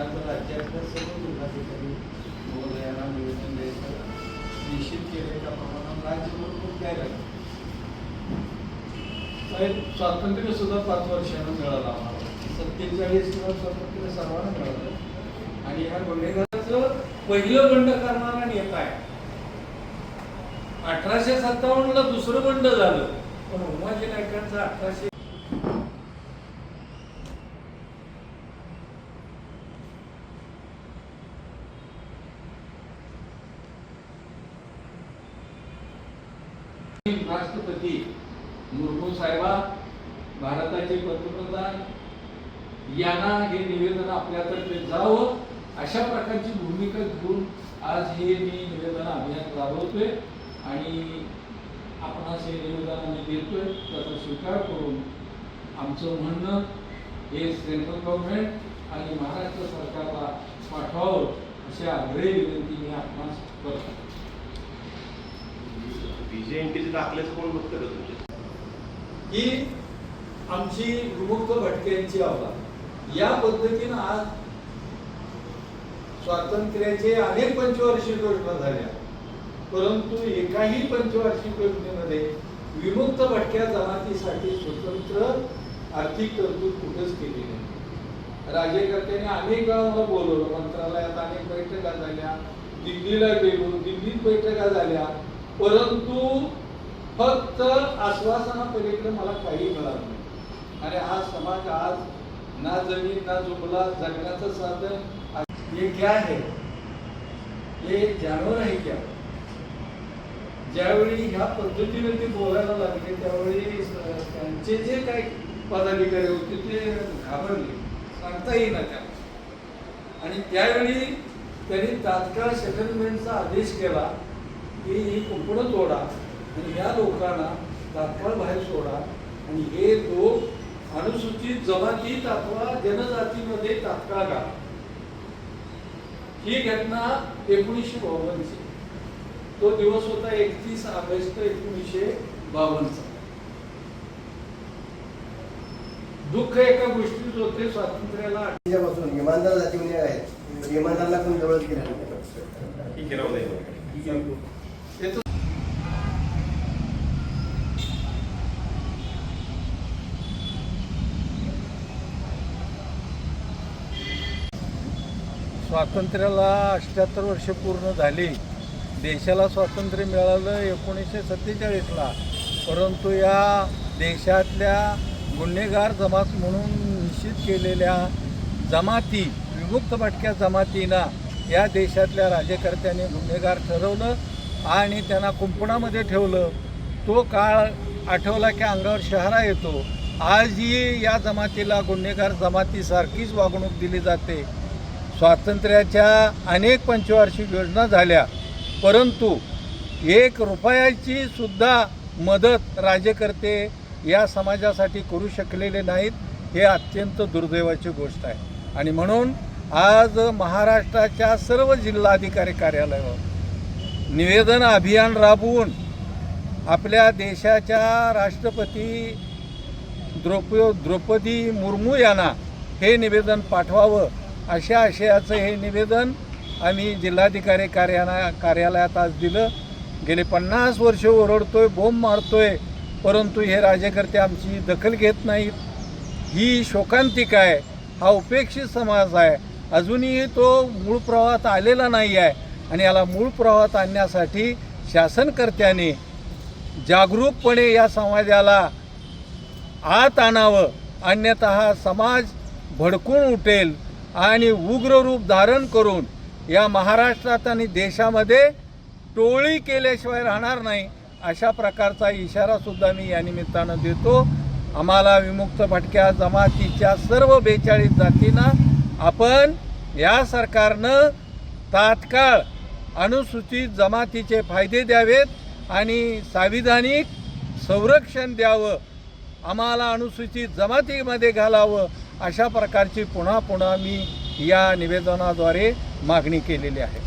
आज राज्यातल्या सर्व जिल्हाधिकारी महोदयांना निवेदन द्यायचं निश्चित केले त्या प्रमाणात राज्यभर खूप द्यायला स्वातंत्र्य सुद्धा 5 वर्षांना मिळालं आम्हाला. 47 किंवा स्वातंत्र्य सर्वांना मिळालं आणि ह्या गुन्हेगाराचं पहिलं बंड करणारा नेता आहे. 1857ला दुसरं बंड झालं, पण उमाजी नायकांचं 1800 राष्ट्रपती मुर्मू साहेबा, भारताचे पंतप्रधान यांना हे निवेदन आपल्यातर्फे जावं अशा प्रकारची भूमिका घेऊन आज हे मी निवेदन अभियान राबवतोय आणि आपणास हे निवेदन आम्ही देतोय. त्याचा स्वीकार करून आमचं म्हणणं हे सेंट्रल गव्हर्नमेंट आणि महाराष्ट्र सरकारला पाठवावं अशी आग्रही विनंती मी आपणास करतो. बीजेएनटीचे दाखल्याचं कोण बघतं का तुमच्या? ही आमची विमुक्त भटक्यांची आव्हान या पद्धतीनं आज स्वातंत्र्याचे अनेक पंचवार्षिक योजना झाल्या, परंतु एकाही पंचवार्षिक योजनेमध्ये विमुक्त भटक्या जमातीसाठी स्वतंत्र आर्थिक तरतूद कुठेच केली नाही. राज्यकर्त्यांनी अनेक वेळा मला बोलवलं, मंत्रालयात अनेक बैठका झाल्या, दिल्लीला गेलो, दिल्लीत बैठका झाल्या, परंतु फक्त आश्वासनापलीकडे मला काही मिळालं नाही. आणि हा समाज आज ना जमीन ना जुमला जगण्याचं साधन ये क्या है, ये जानवर है क्या. ज्यावेळी ह्या पद्धतीने ते बोलायला लागले त्यावेळी त्यांचे जे काही पदाधिकारी होते ते घाबरले, सांगता येईना त्यांना. आणि त्यावेळी त्यांनी तात्काळ सेटलमेंटचा आदेश केला की ही कुंपणं तोडा आणि या लोकांना तात्काळ बाहेर सोडा आणि हे लोक अनुसूचित जमातीत अथवा जनजातीमध्ये तात्काळ घाला. ही घटना 1952 तो दिवस होता 31 ऑगस्ट 1952. दुःख एका गोष्टीच होते, स्वातंत्र्याला पासून इमानदार जाती म्हणजे आहेत, इमानदारला कोण जवळ केलं ठीक आहे. स्वातंत्र्याला 78 वर्ष पूर्ण झाली. देशाला स्वातंत्र्य मिळालं 1947ला, परंतु या देशातल्या गुन्हेगार जमात म्हणून निश्चित केलेल्या जमाती, विमुक्त भटक्या जमातींना या देशातल्या राज्यकर्त्यांनी गुन्हेगार ठरवलं आणि त्यांना कुंपणामध्ये ठेवलं. तो काळ आठवला की अंगावर शहारा येतो. आजही या जमातीला गुन्हेगार जमातीसारखीच वागणूक दिली जाते. स्वातंत्र्याच्या अनेक पंचवार्षिक योजना झाल्या, परंतु 1 रुपयाची सुद्धा मदत राज्यकर्ते या समाजासाठी करू शकलेले नाहीत. हे अत्यंत दुर्दैवाची गोष्ट आहे. आणि म्हणून आज महाराष्ट्राच्या सर्व जिल्हाधिकारी कार्यालयावर निवेदन अभियान राबवून आपल्या देशाच्या राष्ट्रपती द्रौपदी मुर्मू यांना हे निवेदन पाठवावं अशा आशयाचं हे निवेदन आम्ही जिल्हाधिकारी कार्यालयात आज दिलं. गेले 50 वर्ष ओरडतोय, बोंब मारतोय, परंतु हे राज्यकर्ते आमची दखल घेत नाहीत. ही शोकांतिका आहे. हा उपेक्षित समाज आहे. अजूनही तो मूळ प्रवाहात आलेला नाही आहे आणि याला मूळ प्रवाहात आणण्यासाठी शासनकर्त्यांनी जागरूकपणे या समाजाला आत आणावं, अन्यथा हा समाज भडकून उठेल आणि उग्र रूप धारण करून या महाराष्ट्रात आणि देशामध्ये टोळी केल्याशिवाय राहणार नाही अशा प्रकारचा इशारासुद्धा मी या निमित्तानं देतो. आम्हाला विमुक्त भटक्या जमातीच्या सर्व 42 जातींना आपण या सरकारनं तात्काळ अनुसूचित जमातीचे फायदे द्यावेत आणि संविधानिक संरक्षण द्यावं, आम्हाला अनुसूचित जमातीमध्ये घालावं अशा प्रकारची पुन्हा मी या निवेदनाद्वारे मागणी केलेली आहे.